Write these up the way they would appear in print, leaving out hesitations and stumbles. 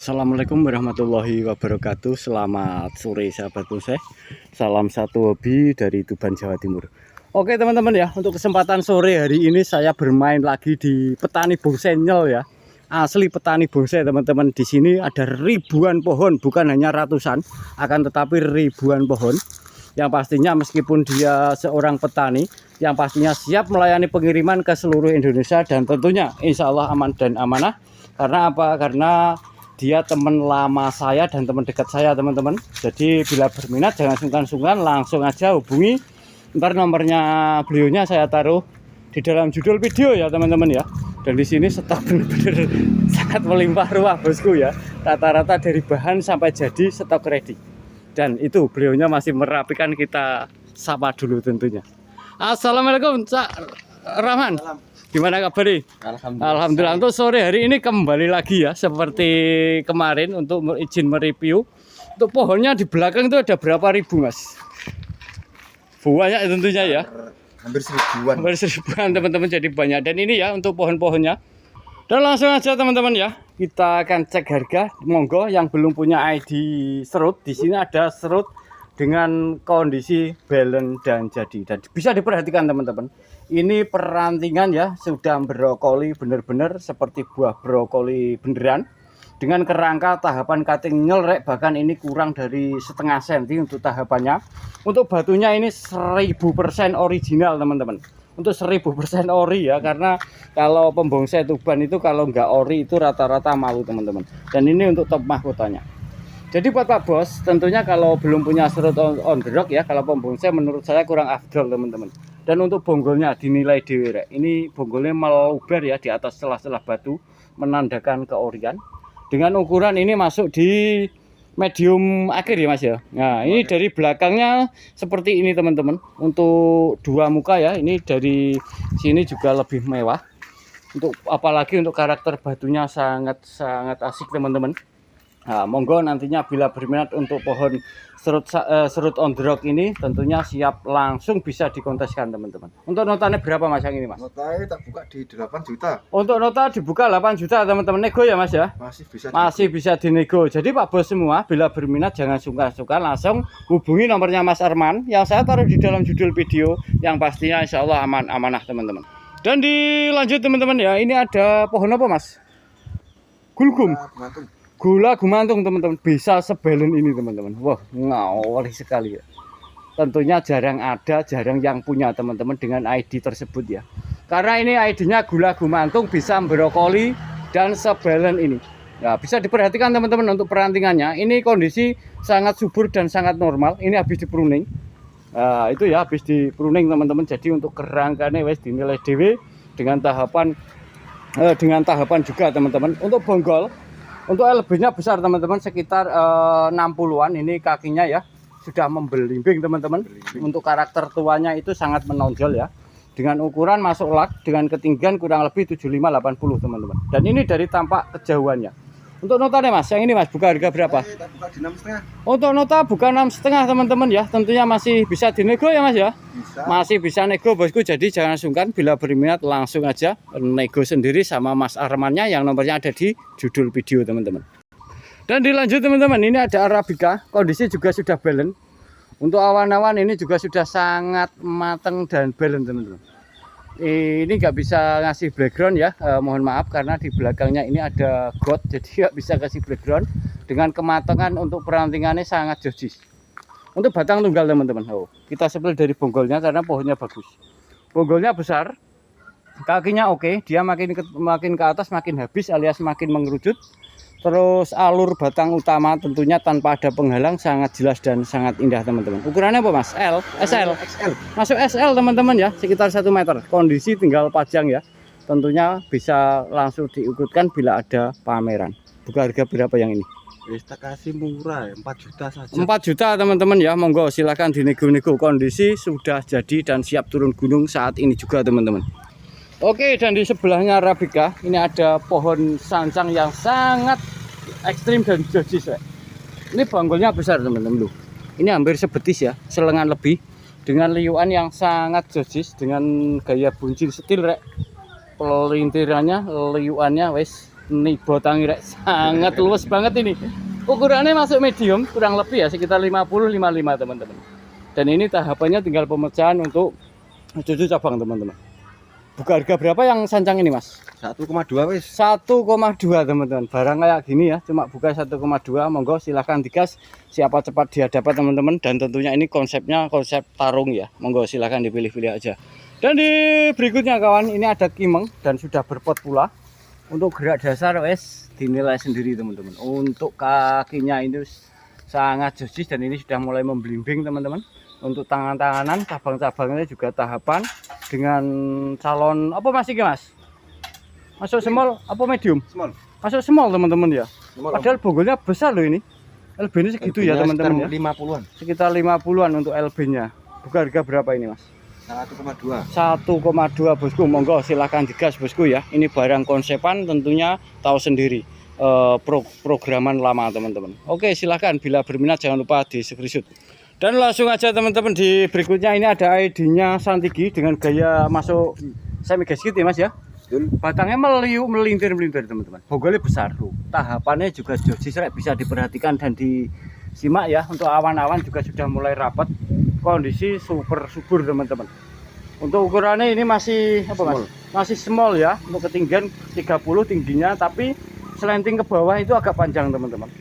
Assalamualaikum warahmatullahi wabarakatuh. Selamat sore sahabat bonsai. Salam satu hobi dari Tuban, Jawa Timur. Oke teman-teman ya, untuk kesempatan sore hari ini saya bermain lagi di petani bonsai nyel ya. Asli petani bonsai teman-teman. Di sini ada ribuan pohon, bukan hanya ratusan, akan tetapi ribuan pohon. Yang pastinya meskipun dia seorang petani, yang pastinya siap melayani pengiriman ke seluruh Indonesia dan tentunya insya Allah aman dan amanah. Karena apa? Karena dia teman lama saya dan teman dekat saya teman-teman. Jadi bila berminat jangan sungkan-sungkan, langsung aja hubungi. Ntar nomornya beliaunya saya taruh di dalam judul video ya teman-teman ya. Dan di sini stok benar-benar sangat melimpah ruah bosku ya. Rata-rata dari bahan sampai jadi stok ready. Dan itu beliaunya masih merapikan, kita sapa dulu tentunya. Assalamualaikum Cak Rahman. Gimana kabar nih? Alhamdulillah. Untuk sore hari ini kembali lagi ya seperti kemarin untuk izin mereview. Untuk pohonnya di belakang itu ada berapa ribu mas? Banyak tentunya ya. Hampir seribuan. Hampir seribuan teman-teman, jadi banyak. Dan ini ya untuk pohon-pohonnya. Dan langsung aja teman-teman ya, kita akan cek harga. Monggo yang belum punya ID serut, di sini ada serut dengan kondisi balance dan jadi, dan bisa diperhatikan teman-teman. Ini perantingan ya, sudah brokoli benar-benar seperti buah brokoli beneran, dengan kerangka tahapan cutting nyelrek, bahkan ini kurang dari setengah senti untuk tahapannya. Untuk batunya ini 1000% original teman-teman. Untuk 1000% ori ya, karena kalau pembonsai Tuban itu kalau nggak ori itu rata-rata malu teman-teman. Dan ini untuk top mahkotanya. Jadi buat Pak Bos, tentunya kalau belum punya serut on the rock ya, kalau pembonsai menurut saya kurang afdol teman-teman. Dan untuk bonggolnya dinilai dewe. Ini bonggolnya meluber ya di atas celah-celah batu, menandakan keorian. Dengan ukuran ini masuk di medium akhir ya mas ya. Nah ini dari belakangnya seperti ini teman-teman. Untuk dua muka ya, ini dari sini juga lebih mewah. Untuk apalagi untuk karakter batunya sangat asik teman-teman. Nah, monggo nantinya bila berminat untuk pohon serut on the rock ini tentunya siap langsung bisa dikonteskan teman-teman. Untuk notanya berapa mas yang ini mas? Notanya tak buka di 8 juta. Untuk nota dibuka 8 juta teman-teman, nego ya mas ya? Masih bisa dinego. Jadi Pak Bos semua bila berminat jangan sungkan-sungkan, langsung hubungi nomornya Mas Arman yang saya taruh di dalam judul video, yang pastinya insya Allah amanah teman-teman. Dan dilanjut teman-teman ya, ini ada pohon apa mas? Gulgum. Gula gumantung teman-teman, bisa sebelen ini teman-teman. Wah ngawali sekali ya. Tentunya jarang yang punya teman-teman dengan ID tersebut ya. Karena ini ID-nya gula gumantung, bisa brokoli dan sebelen ini. Ya bisa diperhatikan teman-teman untuk perantingannya. Ini kondisi sangat subur dan sangat normal. Ini habis dipruning. Nah, itu ya habis dipruning teman-teman. Jadi untuk kerangkanya wes dinilai DW dengan tahapan juga teman-teman. Untuk bonggol, untuk LB-nya besar teman-teman, sekitar 60-an. Ini kakinya ya sudah membelimbing teman-teman. Untuk karakter tuanya itu sangat menonjol ya. Dengan ukuran masuk lak dengan ketinggian kurang lebih 75-80 teman-teman. Dan ini dari tampak kejauhannya. Untuk notanya mas, yang ini mas buka harga berapa? Buka di 6,5. Untuk nota buka 6,5 teman-teman ya. Tentunya masih bisa dinego ya mas ya. Bisa. Masih bisa nego bosku. Jadi jangan sungkan, bila berminat langsung aja nego sendiri sama Mas Armannya yang nomornya ada di judul video teman-teman. Dan dilanjut teman-teman, ini ada Arabica, kondisi juga sudah balance. Untuk awan-awan ini juga sudah sangat matang dan balance teman-teman. Ini nggak bisa ngasih background ya, mohon maaf karena di belakangnya ini ada got, jadi nggak bisa kasih background. Dengan kematangan untuk perantingannya sangat jojis. Untuk batang tunggal teman-teman, kita sepil dari bonggolnya karena pohonnya bagus. Bonggolnya besar, kakinya oke, dia makin ke atas makin habis alias makin mengerucut. Terus alur batang utama tentunya tanpa ada penghalang sangat jelas dan sangat indah teman-teman. Ukurannya apa mas? L? SL? XL. Masuk SL teman-teman ya, sekitar 1 meter. Kondisi tinggal pajang ya. Tentunya bisa langsung diikutkan bila ada pameran. Buka harga berapa yang ini? Kita kasih murah ya, 4 juta saja. 4 juta teman-teman ya, monggo silahkan dinego-nego. Kondisi sudah jadi dan siap turun gunung saat ini juga teman-teman. Oke, dan di sebelahnya Arabica ini ada pohon sansang yang sangat ekstrim dan jojis ya. Ini bonggolnya besar teman-teman loh. Ini hampir sebetis ya, selengan lebih, dengan liuan yang sangat jojis dengan gaya buncit setil rek. Pelintirannya, liuannya wes Nih botangi rek sangat luas banget ini. Ukurannya masuk medium, kurang lebih ya sekitar 50-55 teman-teman. Dan ini tahapannya tinggal pemecahan untuk cucu cabang teman-teman. Buka harga berapa yang sancang ini mas? 1,2 wis. 1,2 teman-teman. Barang kayak gini ya, cuma buka 1,2. Monggo silahkan digas. Siapa cepat dia dapat teman-teman. Dan tentunya ini konsepnya konsep tarung ya. Monggo silahkan dipilih-pilih aja. Dan di berikutnya kawan, ini ada kimeng dan sudah berpot pula. Untuk gerak dasar wes dinilai sendiri teman-teman. Untuk kakinya ini sangat josis dan ini sudah mulai memblimbing teman-teman. Untuk tangan-tanganan, cabang-cabangnya juga tahapan dengan calon apa masih mas? Masuk small apa medium? Small. Masuk small teman-teman ya. Small. Padahal bonggolnya besar loh ini. LB-nya segitu ya teman-teman ya. 50-an. Sekitar 50-an untuk LB-nya. Buka harga berapa ini mas? 1,2. 1,2 bosku. Monggo silahkan digas bosku ya. Ini barang konsepan tentunya tahu sendiri. Programan lama teman-teman. Oke silahkan bila berminat jangan lupa di screenshot. Dan langsung aja teman-teman di berikutnya ini ada ID-nya Santigi dengan gaya masuk semi gasket ya mas ya. Batangnya melintir teman-teman. Bonggolnya besar tuh. Tahapannya juga josis bisa diperhatikan dan disimak ya. Untuk awan-awan juga sudah mulai rapat. Kondisi super subur teman-teman. Untuk ukurannya ini masih apa mas? Masih small ya. Untuk ketinggian 30 tingginya tapi selenting ke bawah itu agak panjang teman-teman.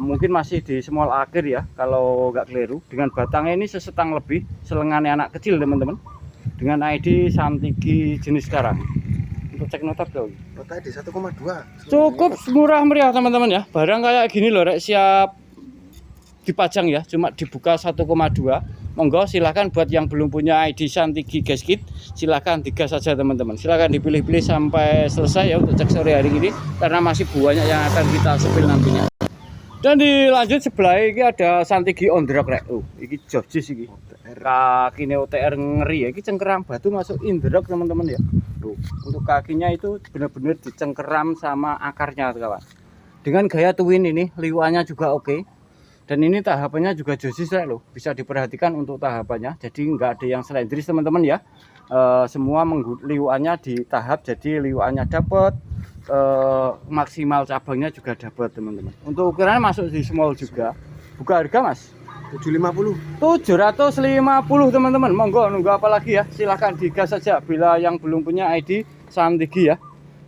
Mungkin masih di small akhir ya kalau nggak keliru. Dengan batangnya ini sesetang lebih, selengannya anak kecil teman-teman. Dengan ID Santigi jenis sekarang. Untuk cek nota dong. Nota di 1,2. Cukup murah meriah teman-teman ya. Barang kayak gini loh rek siap dipajang ya. Cuma dibuka 1,2. Monggo silahkan buat yang belum punya ID Santigi gasket silahkan digas saja teman-teman. Silahkan dipilih-pilih sampai selesai ya untuk cek sore hari ini karena masih banyak yang akan kita sepil nantinya. Dan dilanjut sebelah ini ada Santigi on the rock rek. Iki josis iki. Kakinya OTR ngeri ya. Iki cengkeram batu masuk in the rock teman-teman ya. Tuh, untuk kakinya itu benar-benar dicengkeram sama akarnya kawan. Dengan gaya twin ini, liuannya juga oke. Dan ini tahapannya juga josis rek loh. Bisa diperhatikan untuk tahapannya. Jadi nggak ada yang selendris teman-teman ya. Semua liuannya di tahap jadi liuannya dapat. Maksimal cabangnya juga dapat teman-teman. Untuk ukurannya masuk di small juga. Buka harga mas 750 teman-teman. Monggo nunggu apa lagi ya, silahkan digas saja bila yang belum punya ID Santigi ya.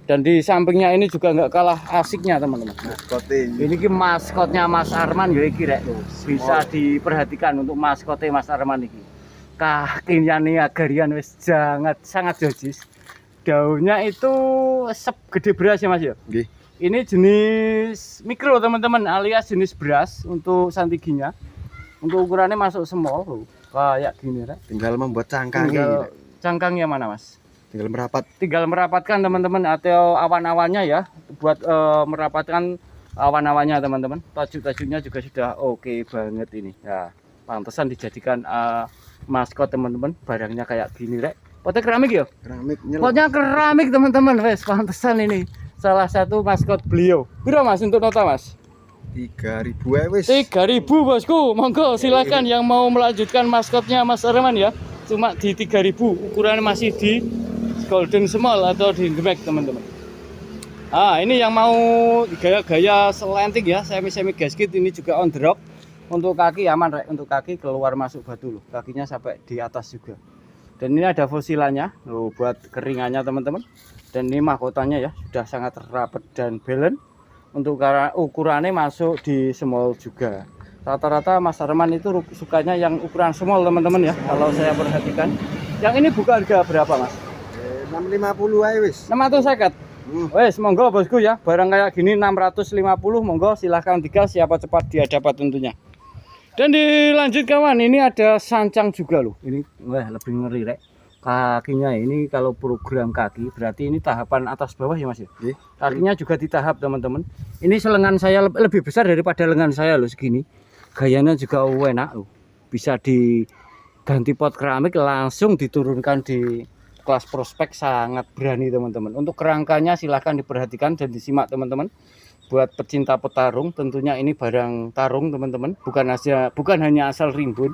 Dan di sampingnya ini juga nggak kalah asiknya teman-teman. Ini ki maskotnya Mas Arman ya iki rek. Bisa diperhatikan untuk maskotnya Mas Arman iki. Kakinya nih agarian wis sangat josis. Daunnya itu gede beras ya mas ya. Nggih. Ini jenis mikro teman-teman alias jenis beras untuk Santiginya. Untuk ukurannya masuk small loh. Kayak gini rek. Tinggal membuat cangkangnya. Cangkangnya mana mas? Tinggal merapat. Tinggal merapatkan teman-teman atau awan-awannya ya buat merapatkan awan-awannya teman-teman. Tajuk-tajuknya juga sudah oke banget ini. Ya, pantesan dijadikan maskot teman-teman. Barangnya kayak gini rek. Potnya keramik ya? Keramik Potnya keramik teman-teman, wes pantesan ini salah satu maskot beliau. Berapa mas untuk nota mas? 3.000 wis. 3.000 bosku. Monggo silakan yang mau melanjutkan maskotnya Mas Arman ya. Cuma di 3.000. Ukurannya masih di golden small atau di gemek teman-teman. Ini yang mau gaya-gaya selenting ya, semi gasket ini juga on the rock. Untuk kaki aman rek, untuk kaki keluar masuk batu loh. Kakinya sampai di atas juga. Dan ini ada fosilannya buat keringannya teman-teman. Dan ini mahkotanya ya sudah sangat rapat dan balance. Untuk ukurannya masuk di small juga. Rata-rata Mas Arman itu sukanya yang ukuran small teman-teman ya. Kalau saya perhatikan. Yang ini buka harga berapa mas? 650 aja wis. 650. Wes monggo bosku ya. Barang kayak gini 650 monggo silahkan digas siapa cepat dia dapat tentunya. Dan dilanjut kawan, ini ada sancang juga loh. Ini wah lebih ngeri rek. Kakinya ini kalau program kaki berarti ini tahapan atas bawah ya mas ya. Kakinya juga ditahap teman-teman. Ini selengan saya lebih besar daripada lengan saya loh segini. Gayanya juga enak loh. Bisa diganti pot keramik langsung diturunkan di kelas prospek, sangat berani teman-teman. Untuk kerangkanya silahkan diperhatikan dan disimak teman-teman. Buat pecinta petarung tentunya ini barang tarung teman-teman, bukan hanya asal rimbun.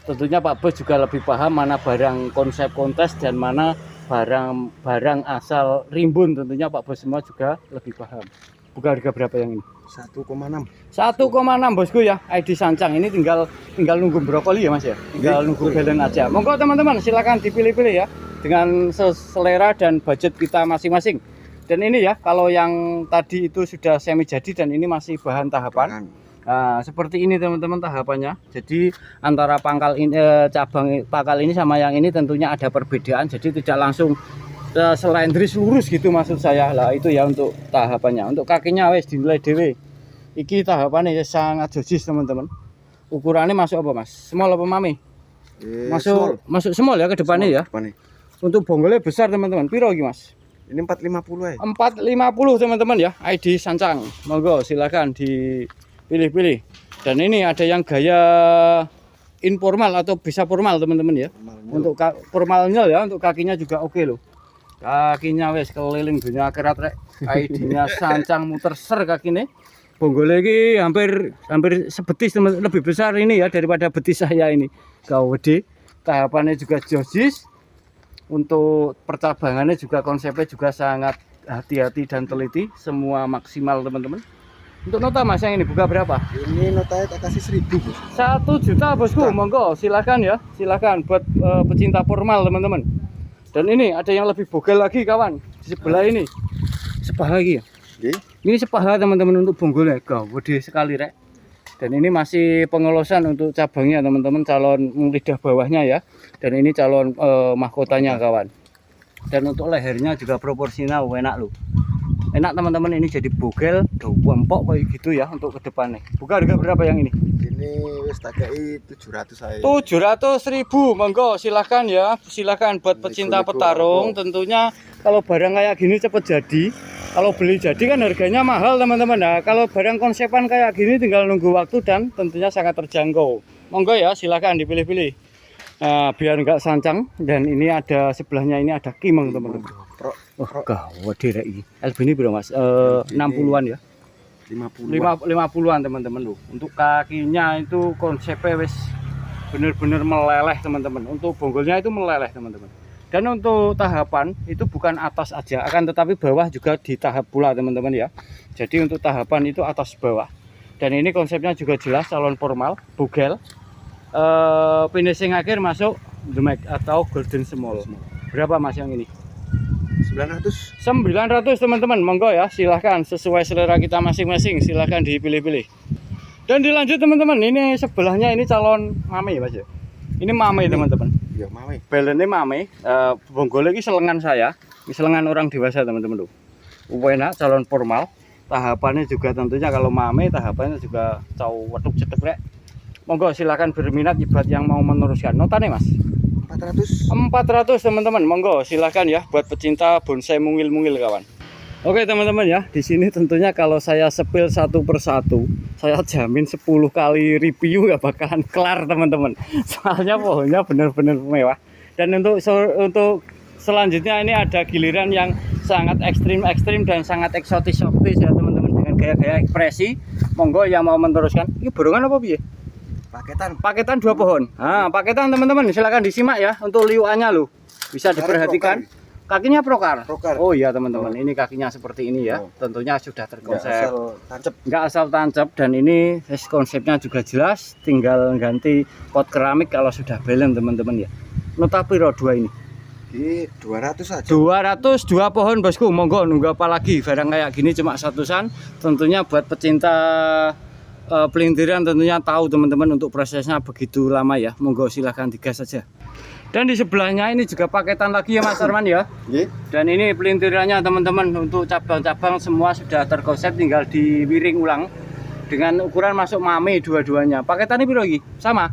Tentunya Pak Bos juga lebih paham mana barang konsep kontes dan mana barang asal Rimbun, tentunya Pak Bos semua juga lebih paham. Buka harga berapa yang ini? 1,6. 1,6 bosku ya. ID Sancang ini tinggal nunggu brokoli ya Mas ya. Tinggal nunggu belen aja. Monggo teman-teman silakan dipilih-pilih ya dengan selera dan budget kita masing-masing. Dan ini ya, kalau yang tadi itu sudah semi jadi dan ini masih bahan tahapan. Nah, seperti ini teman-teman tahapannya. Jadi antara pangkal ini, cabang pangkal ini sama yang ini tentunya ada perbedaan. Jadi tidak langsung selendris lurus gitu maksud saya. Lah itu ya untuk tahapannya. Untuk kakinya wes dinilai dewe. Iki tahapannya ya sangat josis teman-teman. Ukurannya masuk apa Mas? Small apa mami? Masuk small ya ke depannya ya. Untuk bonggolnya besar teman-teman. Piro iki Mas? Ini 450 ya. 450 teman-teman ya. ID Sancang. Monggo silakan dipilih-pilih. Dan ini ada yang gaya informal atau bisa formal teman-teman ya. Untuk formalnya ya, untuk kakinya juga oke loh. Kakinya wes keliling dunia akhirat rek. ID-nya Sancang muter ser kakinya. Bonggolnya ini hampir sebetis teman, lebih besar ini ya daripada betis saya ini. Gede. Tahapannya juga josis. Untuk percabangannya juga konsepnya juga sangat hati-hati dan teliti. Semua maksimal teman-teman. Untuk nota Mas yang ini buka berapa? Ini notanya tak kasih 1.000 bos. 1 juta bosku. Monggo silakan ya. Silakan buat pecinta formal teman-teman. Dan ini ada yang lebih bogel lagi kawan. Di sebelah ini. Sepaha lagi ya. Ini sepaha teman-teman untuk bonggolnya. Gede sekali rek. Dan ini masih pengelosan untuk cabangnya teman-teman. Calon lidah bawahnya ya. Dan ini calon mahkotanya kawan. Dan untuk lehernya juga proporsional enak loh. Enak teman-teman, ini jadi bogel empok kayak gitu ya untuk kedepannya. Buka harga berapa yang ini? Ini wis tak kei 700 saya. 700.000. Monggo silahkan ya. Silahkan buat pecinta petarung. Tentunya kalau barang kayak gini cepet jadi. Kalau beli jadi kan harganya mahal teman-teman. Nah, kalau barang konsepan kayak gini tinggal nunggu waktu dan tentunya sangat terjangkau. Monggo ya silahkan dipilih-pilih. Nah, biar nggak sancang. Dan ini ada sebelahnya ini ada kimeng teman-teman. Oh, gawat direk iki. LB ini berapa Mas? 60-an ya. 50-an teman-teman loh. Untuk kakinya itu konsepnya wis bener-bener meleleh teman-teman. Untuk bonggolnya itu meleleh teman-teman. Dan untuk tahapan itu bukan atas aja, akan tetapi bawah juga ditahap pula teman-teman ya. Jadi untuk tahapan itu atas bawah. Dan ini konsepnya juga jelas calon formal, bogel. Finishing akhir masuk the Mac atau golden small. Berapa Mas yang ini? 900 teman-teman. Monggo ya silahkan sesuai selera kita masing-masing. Silahkan dipilih-pilih. Dan dilanjut teman-teman. Ini sebelahnya ini calon mame ya Mas ya. Ini mame teman-teman. Iya mame. Belennya mame. Bonggolnya ini selengan saya. Ini selengan orang dewasa teman-teman tuh. Enak calon formal. Tahapannya juga tentunya kalau mame tahapannya juga caw weduk cedek rek. Monggo silahkan berminat buat yang mau meneruskan. Notanya Mas? 400 teman-teman. Monggo silahkan ya buat pecinta bonsai mungil-mungil kawan. Oke teman-teman ya, di sini tentunya kalau saya sepil satu persatu, saya jamin 10 kali review gak bakalan kelar teman-teman. Soalnya pohonnya benar-benar mewah. Dan untuk selanjutnya ini ada giliran yang sangat ekstrim dan sangat eksotis ya teman-teman, dengan gaya-gaya ekspresi. Monggo yang mau meneruskan. Ini borongan apa piye? Paketan 2 pohon. Nah, paketan teman-teman silakan disimak ya untuk liuannya loh. Bisa diperhatikan. Kakinya prokar. Oh iya teman-teman, ini kakinya seperti ini ya. Tentunya sudah terkonsep. Enggak asal tancap dan ini konsepnya juga jelas, tinggal ganti pot keramik kalau sudah belen teman-teman ya. Nota piro 2 ini? Di 200 aja. 200 2 pohon bosku. Monggo nunggu apa lagi? Barang kayak gini cuma satusan. Tentunya buat pecinta pelintiran tentunya tahu teman-teman untuk prosesnya begitu lama ya. Monggo silahkan digas saja. Dan di sebelahnya ini juga paketan lagi ya Mas Arman ya. Dan ini pelintirannya teman-teman untuk cabang-cabang semua sudah terkonsep, tinggal diwiring ulang dengan ukuran masuk mame dua-duanya. Paketannya berapa lagi? Sama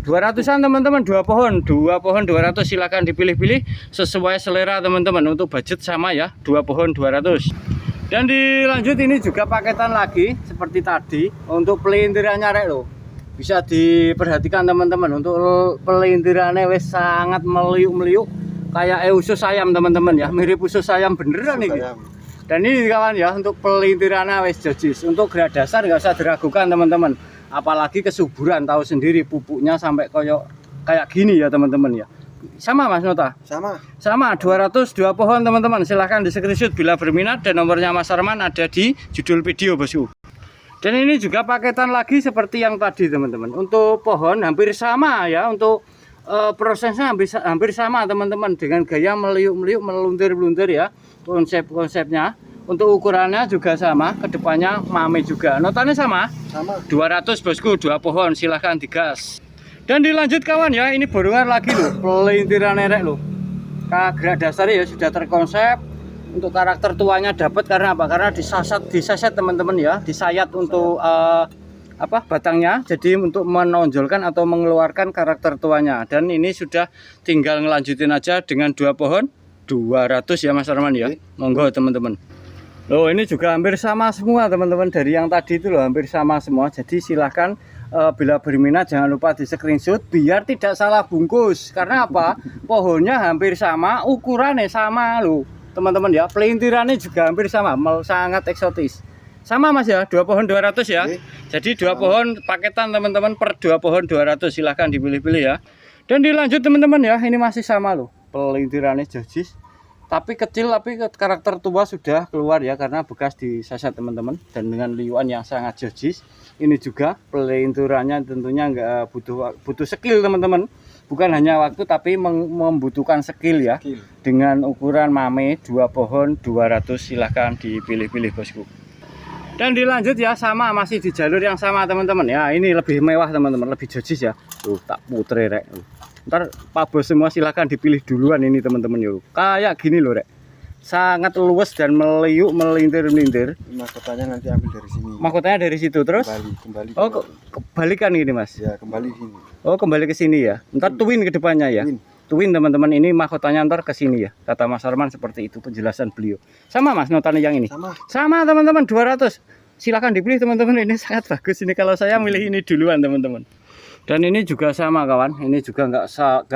200-an teman-teman. 2 pohon 200 silahkan dipilih-pilih sesuai selera teman-teman. Untuk budget sama ya, 2 pohon 200. Dan dilanjut ini juga paketan lagi seperti tadi untuk pelintirannya rek loh. Bisa diperhatikan teman-teman untuk pelintirannya wes sangat meliuk-meliuk kayak usus ayam teman-teman ya, mirip usus ayam beneran nih. Dan ini kawan ya untuk pelintirannya wes jojis. Untuk grade dasar nggak usah diragukan teman-teman. Apalagi kesuburan, tahu sendiri pupuknya sampai kayak gini ya teman-teman ya. Sama Mas Nota? Sama 202 pohon teman-teman. Silahkan di screenshot bila berminat, dan nomornya Mas Arman ada di judul video bosku. Dan ini juga paketan lagi seperti yang tadi teman-teman. Untuk pohon hampir sama ya, untuk prosesnya hampir sama teman-teman, dengan gaya meliuk-meliuk, meluntir-meluntir ya konsepnya. Untuk ukurannya juga sama, kedepannya mame juga. Notanya sama 200 bosku, 2 pohon, silahkan digas. Dan dilanjut kawan ya, ini borongan lagi loh, pelintiran erek loh. Gerak dasarnya ya sudah terkonsep. Untuk karakter tuanya dapat karena apa? Karena disaset teman-teman ya, disayat untuk batangnya, jadi untuk menonjolkan atau mengeluarkan karakter tuanya. Dan ini sudah tinggal ngelanjutin aja dengan 2 pohon 200 ya Mas Arman ya. Monggo teman-teman. Loh, ini juga hampir sama semua teman-teman, dari yang tadi itu loh hampir sama semua. Jadi silahkan bila berminat jangan lupa di screenshot biar tidak salah bungkus. Karena apa? Pohonnya hampir sama, ukurannya sama loh teman-teman ya. Pelintirannya juga hampir sama, sangat eksotis. Sama Mas ya, 2 pohon 200 ya. Jadi 2 pohon paketan teman-teman, per 2 pohon 200, silahkan dipilih-pilih ya. Dan dilanjut teman-teman ya, ini masih sama loh. Pelintirannya jojis. Tapi kecil, tapi karakter tua sudah keluar ya, karena bekas disaset teman-teman. Dan dengan liuan yang sangat jojis. Ini juga pelintirannya tentunya nggak butuh skill teman-teman. Bukan hanya waktu tapi membutuhkan skill ya. Dengan ukuran mame 2 pohon 200, silahkan dipilih-pilih bosku. Dan dilanjut ya, sama masih di jalur yang sama teman-teman ya. Ini lebih mewah teman-teman, lebih jojis ya. Tuh tak putre rek. Ntar Pak Bos semua silahkan dipilih duluan ini teman-teman yuk. Kayak gini loh rek. Sangat luwes dan meliuk melintir-melintir. Mahkotanya nanti ambil dari sini. Mahkotanya dari situ terus? Kembali. Oh, kebalikan ini Mas. Ya, kembali sini. Oh, kembali ke sini ya. Ntar twin ke depannya ya. Twin teman-teman, ini mahkotanya ntar ke sini ya. Kata Mas Arman seperti itu penjelasan beliau. Sama Mas notanya yang ini? Sama teman-teman 200. Silakan dipilih teman-teman, ini sangat bagus ini, kalau saya milih ini duluan teman-teman. Dan ini juga sama kawan, ini juga nggak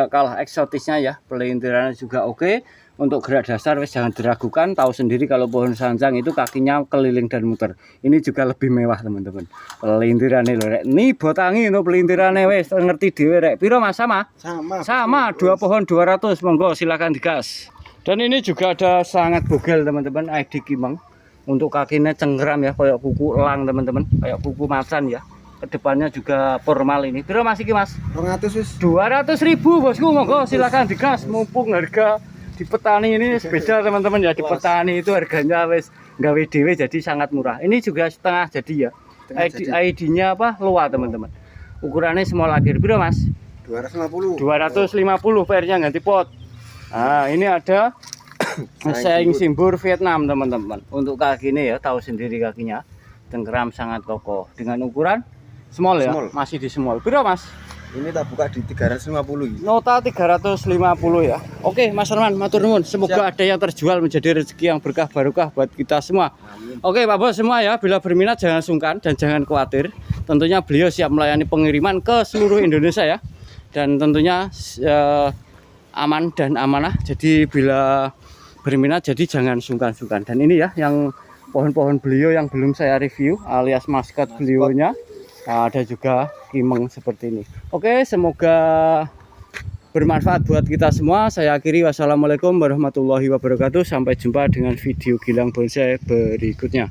kalah eksotisnya ya. Pelintirannya juga oke. Untuk gerak dasar wes jangan diragukan, tahu sendiri kalau pohon sanjang itu kakinya keliling dan muter. Ini juga lebih mewah teman-teman. Pelintirannya loh rek. Nih botangi untuk pelintirannya wes ngerti dhewe rek. Piro Mas? Sama 2 pohon 200, monggo silakan digas. Dan ini juga ada sangat bogel teman-teman, ID Kimeng. Untuk kakinya cengkeram ya, kayak kuku elang teman-teman, kayak kuku macan ya. Kedepannya juga formal ini. Piro Mas iki Mas? 200.000 bosku, monggo silakan digas. Mumpung harga di petani ini beda teman-teman ya. Di petani itu harganya wes gawe dhewe jadi sangat murah. Ini juga setengah jadi ya. ID-nya apa? Loa teman-teman. Ukurannya small akhir. Piro Mas? 250 PR-nya ganti pot. Nah, ini ada saing simbur Vietnam teman-teman. Untuk kaki ini ya, tahu sendiri kakinya. Cengkeram sangat kokoh dengan ukuran small ya, masih di small. Piro Mas? Ini tak buka di 350. Nota 350 ya. Oke Mas Arman, matur nuwun. Semoga ada yang terjual menjadi rezeki yang berkah barokah buat kita semua. Amin. Oke Pak Bos semua ya, bila berminat jangan sungkan dan jangan khawatir. Tentunya beliau siap melayani pengiriman ke seluruh Indonesia ya. Dan tentunya aman dan amanah. Jadi bila berminat jadi jangan sungkan-sungkan. Dan ini ya yang pohon-pohon beliau yang belum saya review alias maskot beliaunya. Nah, ada juga Kimeng seperti ini. Oke, semoga bermanfaat buat kita semua. Saya akhiri, wassalamualaikum warahmatullahi wabarakatuh. Sampai jumpa dengan video Gilang Bonsai berikutnya.